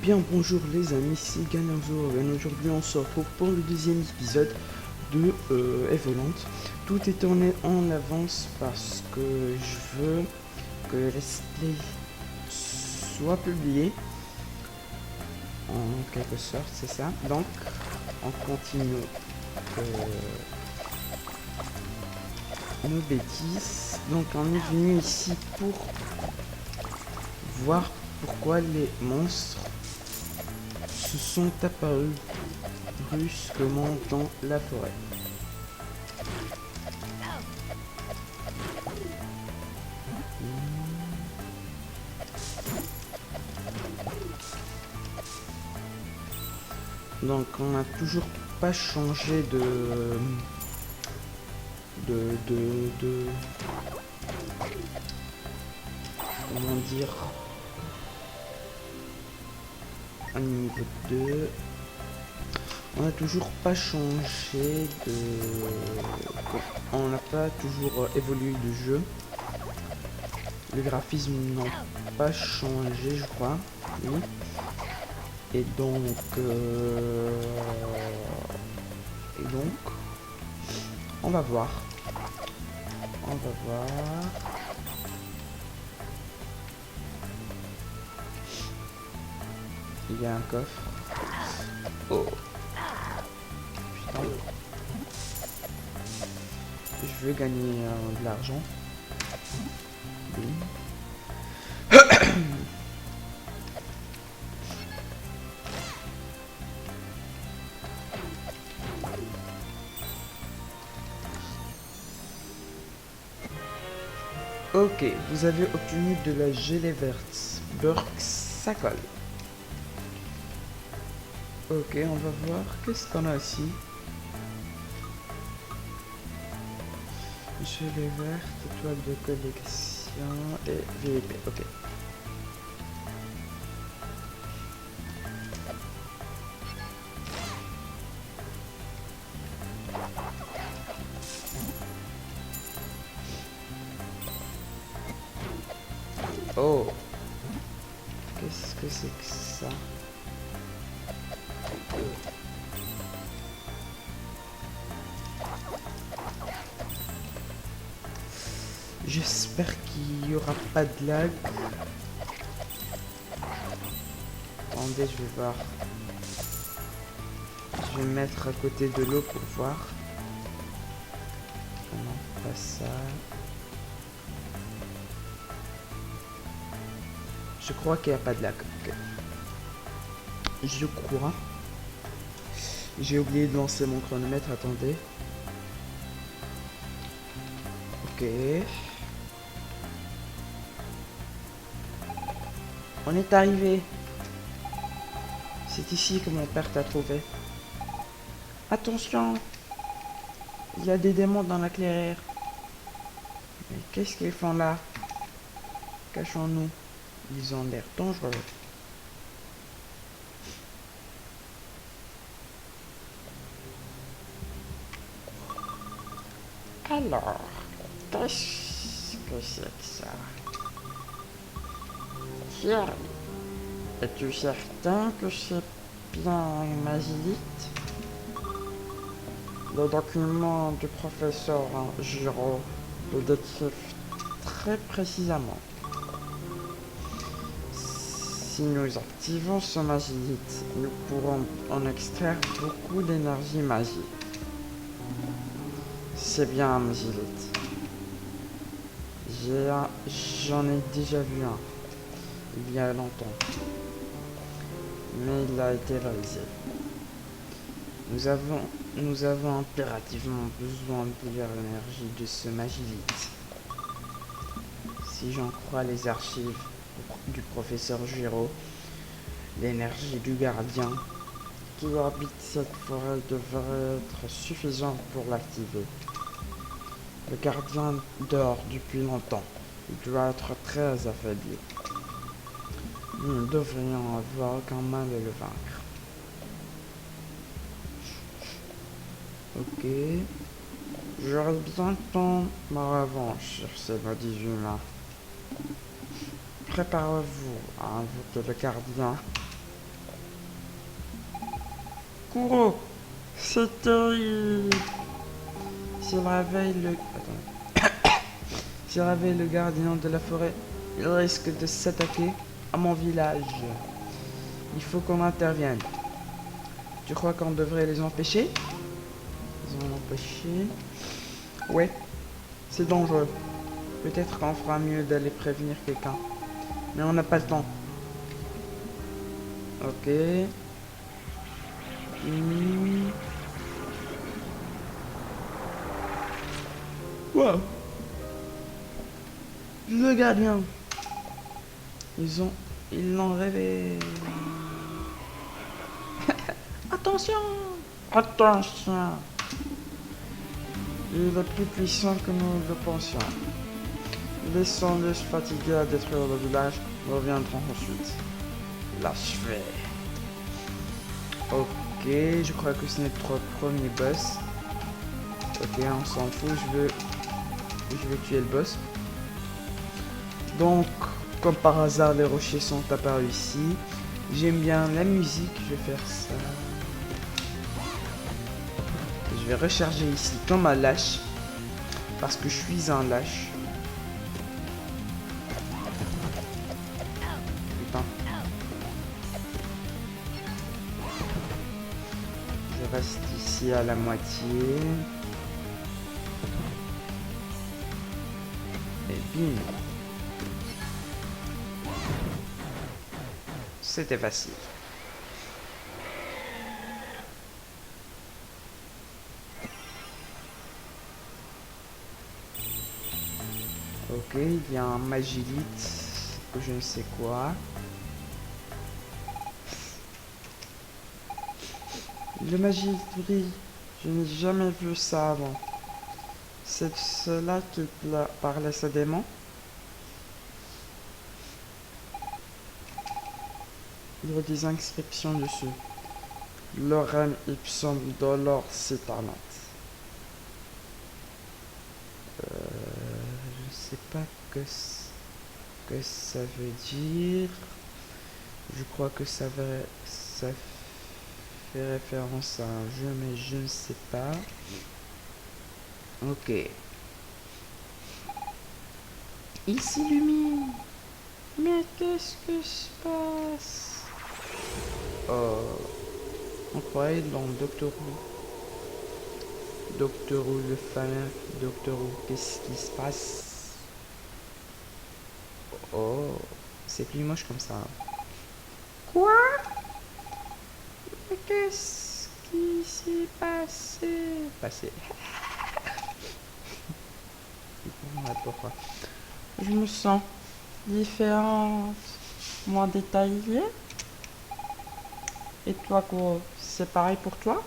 bien bonjour les amis, c'est Ganerzo et aujourd'hui on se retrouve pour le deuxième épisode de Evolant. Tout est tourné en avance parce que je veux que le let's play soit publié en quelque sorte, c'est ça. Donc on continue nos bêtises. Donc on est venu ici pour voir pourquoi les monstres se sont apparus brusquement dans la forêt. Donc on n'a toujours pas changé de comment dire, un niveau 2. On n'a toujours pas changé de... On n'a pas toujours évolué de jeu. Les graphismes n'ont pas changé, je crois. Oui. Et donc... on va voir. On va voir. Il y a un coffre. Oh. Putain. Je veux gagner de l'argent. Ok, vous avez obtenu de la gelée verte. Burk, ça colle. Ok, on va voir qu'est-ce qu'on a ici. Gelée verte, étoile de collection et VIP. Ok. Oh, qu'est-ce que c'est que ça? J'espère qu'il n'y aura pas de lag. Attendez, je vais voir. Je vais me mettre à côté de l'eau pour voir. Non, pas ça. Je crois qu'il n'y a pas de lag. Okay. Je crois. J'ai oublié de lancer mon chronomètre, attendez. Ok. On est arrivé. C'est ici que mon père t'a trouvé. Attention! Il y a des démons dans la clairière. Mais qu'est-ce qu'ils font là? Cachons-nous. Ils ont l'air dangereux. Alors, qu'est-ce que c'est que ça? Thierry, es-tu certain que c'est bien une magilite? Le document du professeur Giraud le décrit très précisément. Si nous activons ce magilite, nous pourrons en extraire beaucoup d'énergie magique. C'est bien un magilite. J'en ai déjà vu un, il y a longtemps. Mais il a été réalisé. Nous avons impérativement besoin de l'énergie de ce magilite. Si j'en crois les archives du professeur Giraud, l'énergie du gardien qui habite cette forêt devrait être suffisante pour l'activer. Le gardien dort depuis longtemps. Il doit être très affaibli. Nous devrions avoir aucun mal à le vaincre. Ok. J'aurai bientôt ma revanche sur ces maudits humains. Préparez-vous à invoquer le gardien Kuro, c'est terrible. S'il réveille le... Attends. S'il réveille le gardien de la forêt, il risque de s'attaquer à mon village. Il faut qu'on intervienne. Tu crois qu'on devrait les empêcher? Les empêcher? Ouais, c'est dangereux. Peut-être qu'on fera mieux d'aller prévenir quelqu'un. Mais on n'a pas le temps. Ok. Wow. Le gardien. Ils l'ont rêvé. Attention. Attention. Il est plus puissant que nous le pensions. Laissons-le se fatiguer à détruire le village. Nous reviendrons ensuite. L'achever. Ok, je crois que c'est notre premier boss. Ok, on s'en fout, je vais tuer le boss. Donc, comme par hasard, les rochers sont apparus ici. J'aime bien la musique, je vais faire ça. Je vais recharger ici comme un lâche. Parce que je suis un lâche. Putain. Je reste ici à la moitié. Et bim. C'était facile. Ok, il y a un magilite, je ne sais quoi. Le magilite brille, je n'ai jamais vu ça avant. C'est cela qui parle à ce démon. Il y a des inscriptions dessus. Lorem ipsum dolor citanat. Je ne sais pas que ça veut dire. Je crois que ça fait référence à un jeu, mais je ne sais pas. Ok. Il s'illumine. Mais qu'est-ce que se passe? Oh. On croyait dans Doctor Who. Doctor Who, le fameux Doctor Who. Qu'est-ce qui se passe? Oh. C'est plus moche comme ça. Quoi? Mais qu'est-ce qui s'est passé? Pourquoi? Je me sens différente, moins détaillée. Et toi, Kuro, c'est pareil pour toi?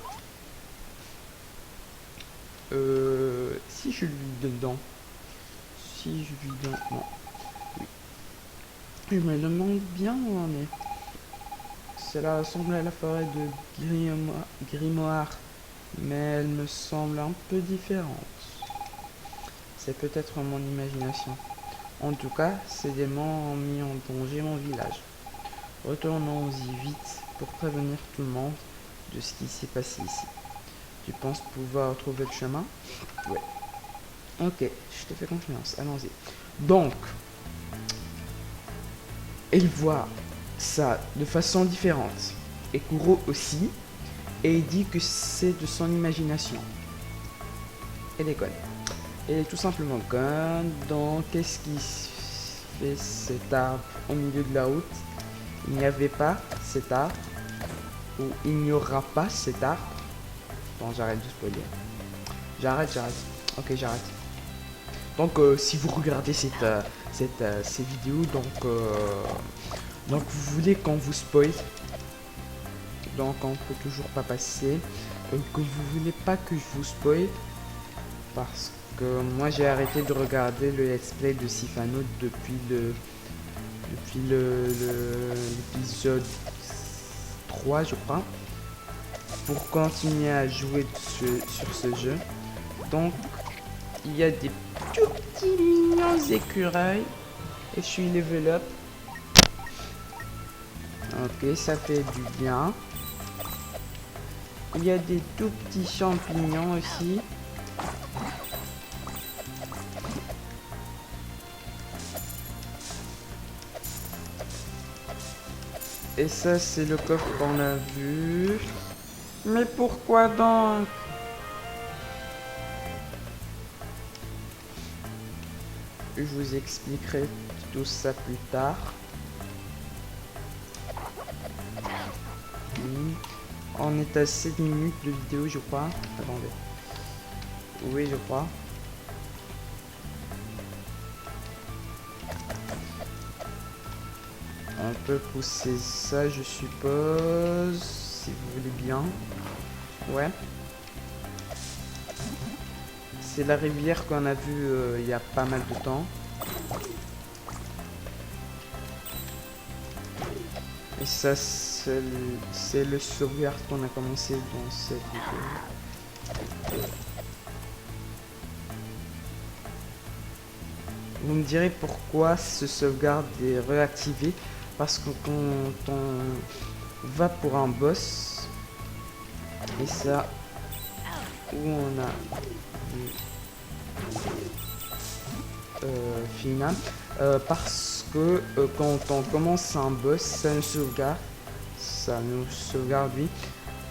Si je lui dedans. Si je lui donne... Non. Oui. Je me demande bien où on est. Cela ressemble à la forêt de Grimoire, mais elle me semble un peu différente. C'est peut-être mon imagination. En tout cas, ces démons ont mis en danger mon village. Retournons-y vite pour prévenir tout le monde de ce qui s'est passé ici. Tu penses pouvoir trouver le chemin? Ouais. Ok, je te fais confiance, allons-y. Donc, elle voit ça de façon différente. Et Kuro aussi. Et il dit que c'est de son imagination. Elle déconne. Elle est tout simplement conne. Donc, qu'est-ce qui fait cet arbre au milieu de la route? Il n'y avait pas cet arbre. Ou il n'y aura pas cet arbre. Bon, j'arrête de spoiler. J'arrête. Ok, j'arrête. Donc, si vous regardez ces vidéos, donc vous voulez qu'on vous spoil. Donc, on peut toujours pas passer. Que vous voulez pas que je vous spoil. Parce que moi, j'ai arrêté de regarder le let's play de Sifano depuis l'épisode 3, je crois. Pour continuer à jouer sur ce jeu. Donc, il y a des tout petits mignons écureuils. Et je suis level up. Ok, ça fait du bien. Il y a des tout petits champignons aussi. Et ça, c'est le coffre qu'on a vu. Mais pourquoi donc? Je vous expliquerai tout ça plus tard. On est à 7 minutes de vidéo, je crois. Attendez. Oui, je crois. On peut pousser ça, je suppose. Si vous voulez bien. Ouais. C'est la rivière qu'on a vue il y a pas mal de temps. Et ça, c'est le sauvegarde qu'on a commencé dans cette vidéo. Vous me direz pourquoi ce sauvegarde est réactivé. Parce que quand on va pour un boss, et ça, où on a final, parce que quand on commence un boss, ça nous sauvegarde lui,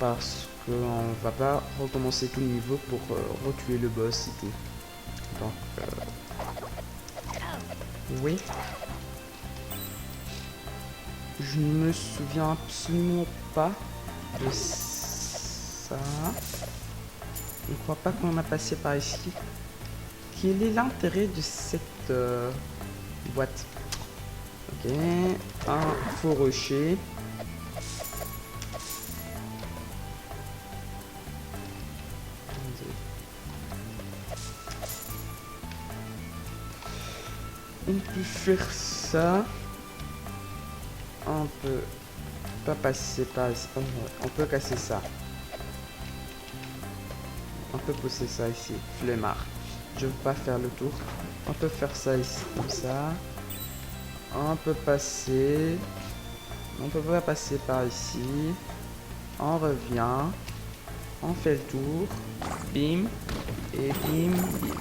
parce qu'on va pas recommencer tout le niveau pour retuer le boss et tout. Donc, oui. Je ne me souviens absolument pas de ça. Je ne crois pas qu'on a passé par ici. Quel est l'intérêt de cette boîte? Ok, un faux rocher. On peut faire ça. On peut pas passer par ici. On peut casser ça. On peut pousser ça ici. Flemmard. Je veux pas faire le tour. On peut faire ça ici comme ça. On peut passer. On peut pas passer par ici. On revient. On fait le tour. Bim. Et bim. Bim.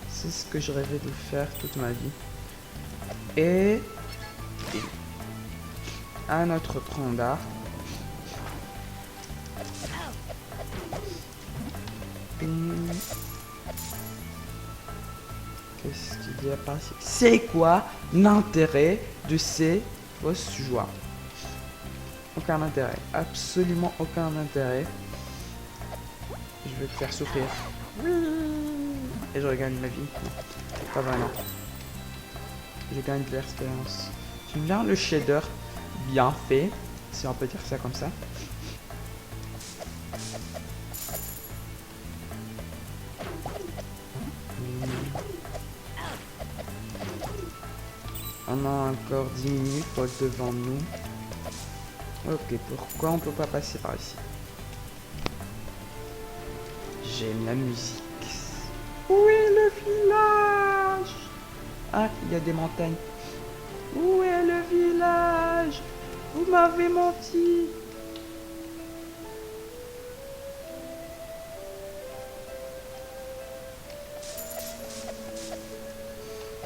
C'est ce que je rêvais de faire toute ma vie. Et bim. À notre tronc d'arbre. Qu'est-ce qu'il y a par ici? C'est quoi l'intérêt de ces fausses joies? Aucun intérêt. Absolument aucun intérêt. Je vais te faire souffrir. Et je regagne ma vie. Non, pas vraiment. Je gagne de l'expérience. J'aime bien le shader bien fait, si on peut dire ça comme ça. On a encore 10 minutes devant nous. Ok, pourquoi on peut pas passer par ici? J'aime la musique. Où est le village? Ah, il y a des montagnes. Où est le village? Vous m'avez menti.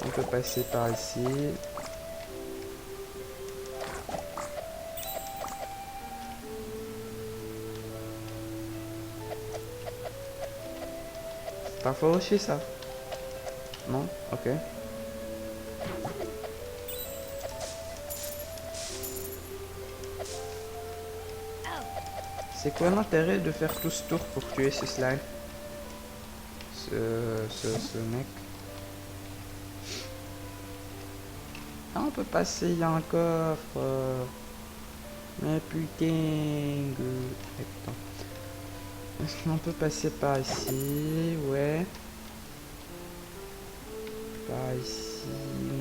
On peut passer par ici. Pas faux aussi ça? Non? Ok. C'est quoi l'intérêt de faire tout ce tour pour tuer ce slime? Ce mec. Ah, on peut passer, il y a un coffre. Mais putain. Attends. Est-ce qu'on peut passer par ici? Ouais. Par ici,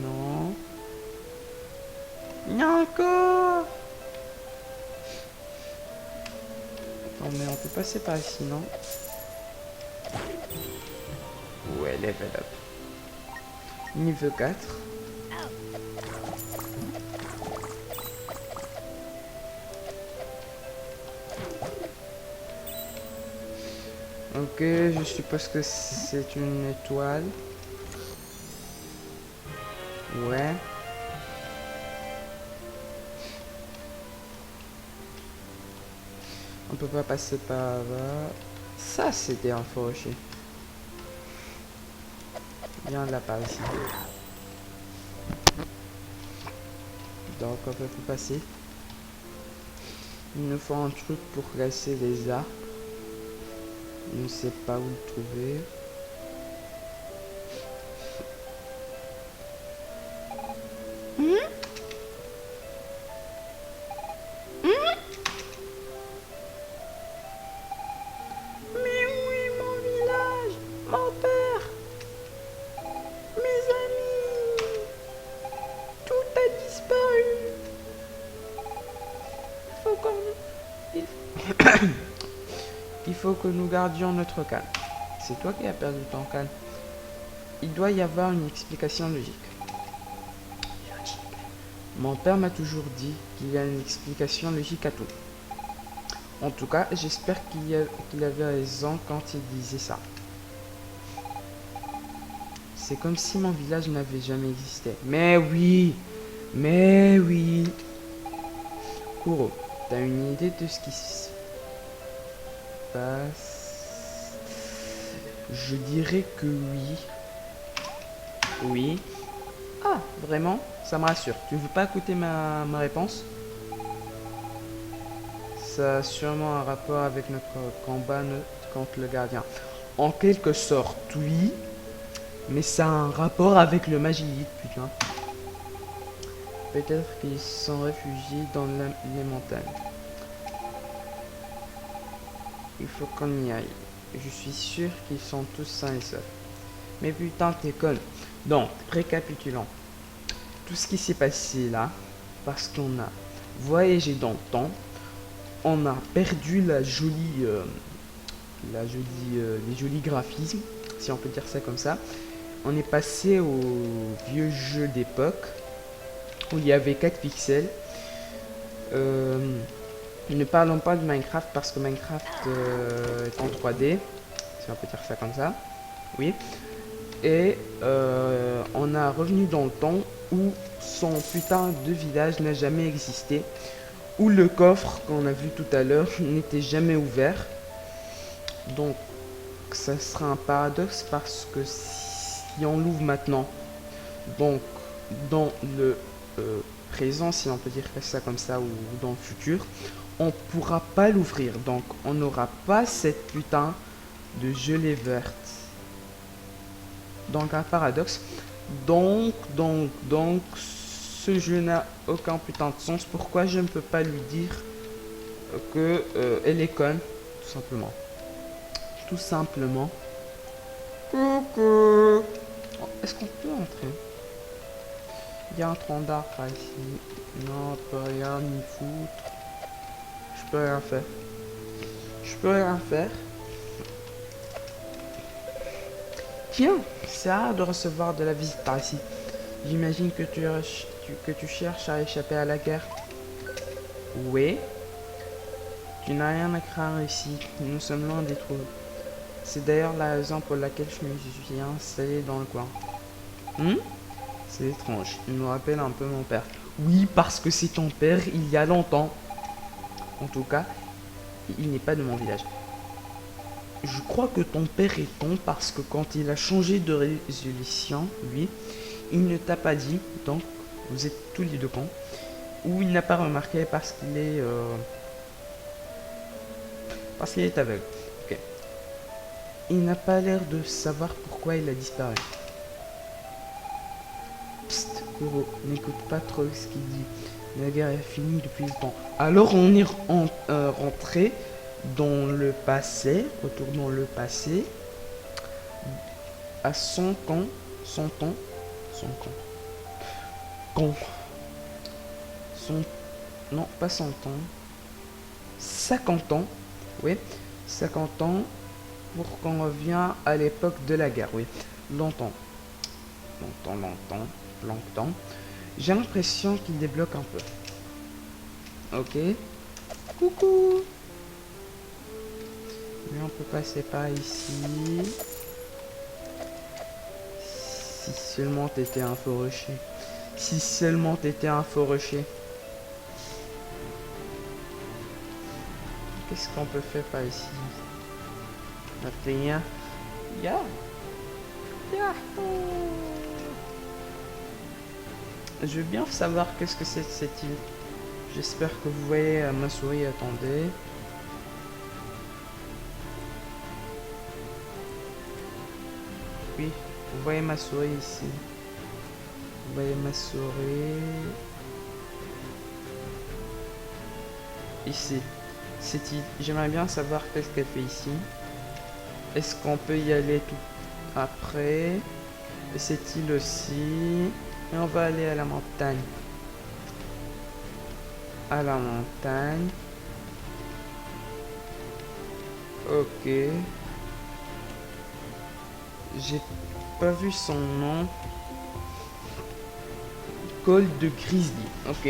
non. Il y a un coffre. Attends, mais on peut passer par ici, non? Ouais, level up. Niveau 4. Ok, je suppose que c'est une étoile. Ouais. On peut pas passer par là. Ça, c'était un faux rocher. Viens là par ici. Donc on peut plus passer. Il nous faut un truc pour casser les arcs. Je ne sais pas où le trouver. Mais où est mon village? Mon père? Mes amis? Tout a disparu. Il faut qu'on... Il faut que nous gardions notre calme. C'est toi qui as perdu ton calme. Il doit y avoir une explication logique. Mon père m'a toujours dit qu'il y a une explication logique à tout. En tout cas, j'espère qu'il avait raison quand il disait ça. C'est comme si mon village n'avait jamais existé. Mais oui! Mais oui! Kuro, t'as une idée de ce qui se passe? Je dirais que oui. Oui. Ah, vraiment? Ça me rassure. Tu ne veux pas écouter ma réponse? Ça a sûrement un rapport avec notre combat contre le gardien. En quelque sorte, oui. Mais ça a un rapport avec le Magilite, putain. Peut-être qu'ils sont réfugiés dans les montagnes. Il faut qu'on y aille. Je suis sûr qu'ils sont tous sains et saufs. Mais putain, t'es conne. Donc, récapitulons. Tout ce qui s'est passé là, parce qu'on a voyagé dans le temps, on a perdu les jolis graphismes, si on peut dire ça comme ça. On est passé au vieux jeu d'époque, où il y avait 4 pixels. Ne parlons pas de Minecraft, parce que Minecraft est en 3D, si on peut dire ça comme ça. Oui. Et on a revenu dans le temps où son putain de village n'a jamais existé, où le coffre qu'on a vu tout à l'heure n'était jamais ouvert. Donc ça sera un paradoxe, parce que si on l'ouvre maintenant, donc dans le présent, si on peut dire ça comme ça, ou dans le futur, on pourra pas l'ouvrir. Donc on n'aura pas cette putain de gelée verte. Donc un paradoxe. Donc, ce jeu n'a aucun putain de sens. Pourquoi je ne peux pas lui dire que elle est conne, tout simplement. Tout simplement. Coucou. Est-ce qu'on peut entrer? Il y a un tronc d'arbre par ici. Non, on peut rien y foutre. Je peux rien faire. Je peux rien faire. Tiens, c'est rare de recevoir de la visite par ici. J'imagine que tu cherches à échapper à la guerre. Oui. Tu n'as rien à craindre ici. Nous sommes loin des troupes. C'est d'ailleurs la raison pour laquelle je me suis installé dans le coin. C'est étrange. Il me rappelle un peu mon père. Oui, parce que c'est ton père il y a longtemps. En tout cas, il n'est pas de mon village. Je crois que ton père est ton, parce que quand il a changé de résolution, lui, il ne t'a pas dit. Donc, vous êtes tous les deux cons. Ou il n'a pas remarqué parce qu'il est... parce qu'il est aveugle. Ok. Il n'a pas l'air de savoir pourquoi il a disparu. Psst, Kuro, n'écoute pas trop ce qu'il dit. La guerre est finie depuis le temps. Alors on est rentré dans le passé, retournons le passé, à 100 ans, 100 ans, 100 ans, quand, non pas 100 ans, 50 ans, oui, 50 ans, pour qu'on revienne à l'époque de la guerre, oui, longtemps, longtemps, j'ai l'impression qu'il débloque un peu, ok, coucou. Mais on peut passer par ici. Si seulement t'étais un faux rocher. Si seulement t'étais un faux rocher. Qu'est-ce qu'on peut faire par ici? Rien. Ya. Je veux bien savoir qu'est-ce que c'est cette île. J'espère que vous voyez ma souris. Attendez. Oui, vous voyez ma souris ici. Vous voyez ma souris. Ici. Cette île. J'aimerais bien savoir qu'est-ce qu'elle fait ici. Est-ce qu'on peut y aller tout après? Et cette île aussi. Et on va aller à la montagne. À la montagne. Ok. J'ai pas vu son nom. Col de Grizzly. Ok.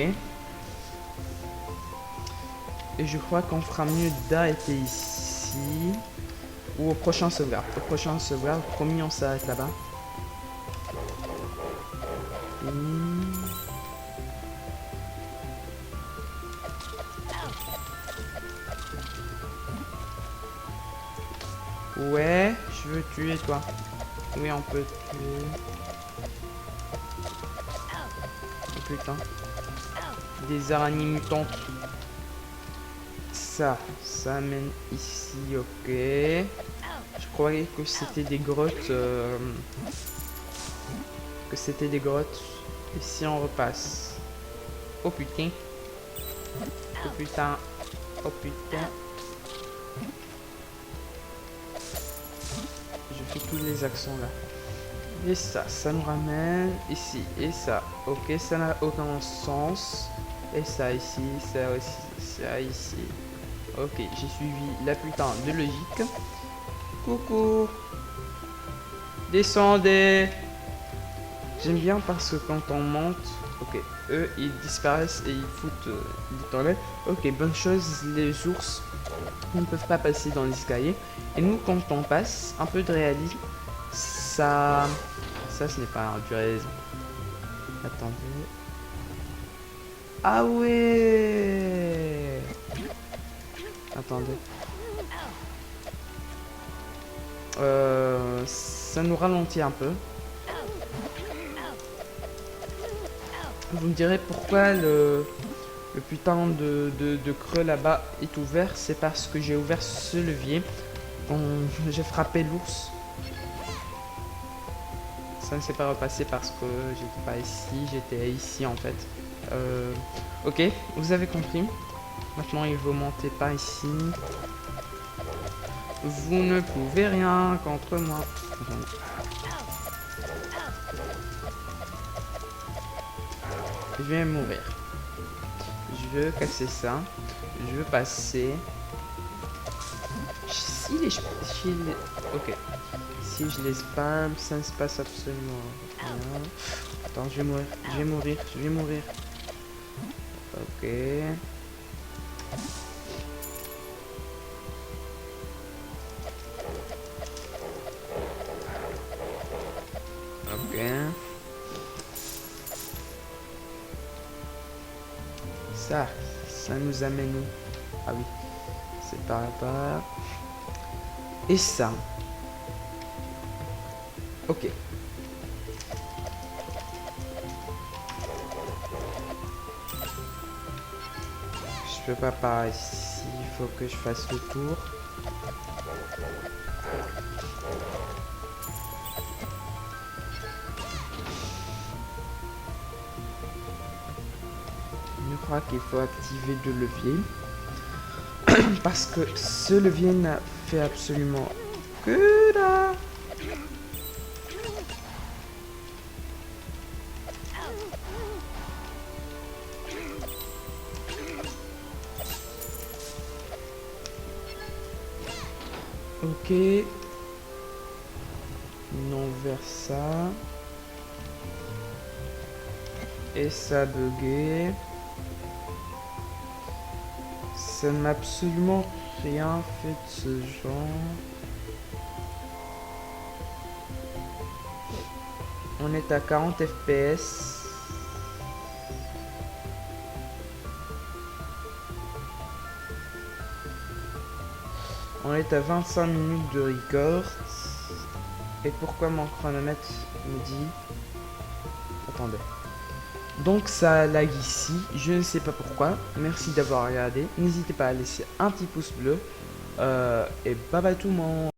Et je crois qu'on fera mieux d'arrêter ici. Ou au prochain sauvegarde. Au prochain sauvegarde, promis, on s'arrête là-bas. Ouais, je veux tuer toi. Oui, on peut tuer. Oh putain. Des araignées mutantes. Ça mène ici, ok. Je croyais que c'était des grottes. Que c'était des grottes. Ici, on repasse. Oh putain. Oh putain. Oh putain. Je fais tous les accents là. Et ça nous ramène ici. Et ça, ok, ça n'a aucun sens. Et ça ici, ça aussi, ça ici. Ok, j'ai suivi la putain de logique. Coucou. Descendez. J'aime bien parce que quand on monte, ok, eux ils disparaissent et ils foutent des toilettes. Ok, bonne chose, les ours ne peuvent pas passer dans les escaliers. Et nous, quand on passe, un peu de réalisme, ça ce n'est pas du réalisme. Attendez. Ah ouais. Attendez. Ça nous ralentit un peu. Vous me direz pourquoi le putain de creux là-bas est ouvert. C'est parce que j'ai ouvert ce levier quand j'ai frappé l'ours. Ça ne s'est pas repassé parce que j'étais pas ici, j'étais ici en fait. Ok, vous avez compris. Maintenant il faut monter par ici. Vous ne pouvez rien contre moi. Je vais mourir. Je veux casser ça. Je veux passer. Si les... Ok. Si je les spam, ça ne se passe absolument rien. Attends, je vais mourir. Je vais mourir. Je vais mourir. Ok. Ok. Ça nous amène où? Ah oui. C'est par là-bas. Et ça. Ok. Je peux pas par ici. Il faut que je fasse le tour. Je crois qu'il faut activer deux leviers. Parce que ce levier n'a fait absolument que là. Ok. Non vers ça. Et ça bugué. Ça ne m'a absolument rien fait de ce genre. On est à 40 FPS. On est à 25 minutes de record. Et pourquoi mon chronomètre me dit... Attendez. Donc ça lag ici, je ne sais pas pourquoi. Merci d'avoir regardé. N'hésitez pas à laisser un petit pouce bleu. Et bye bye tout le monde.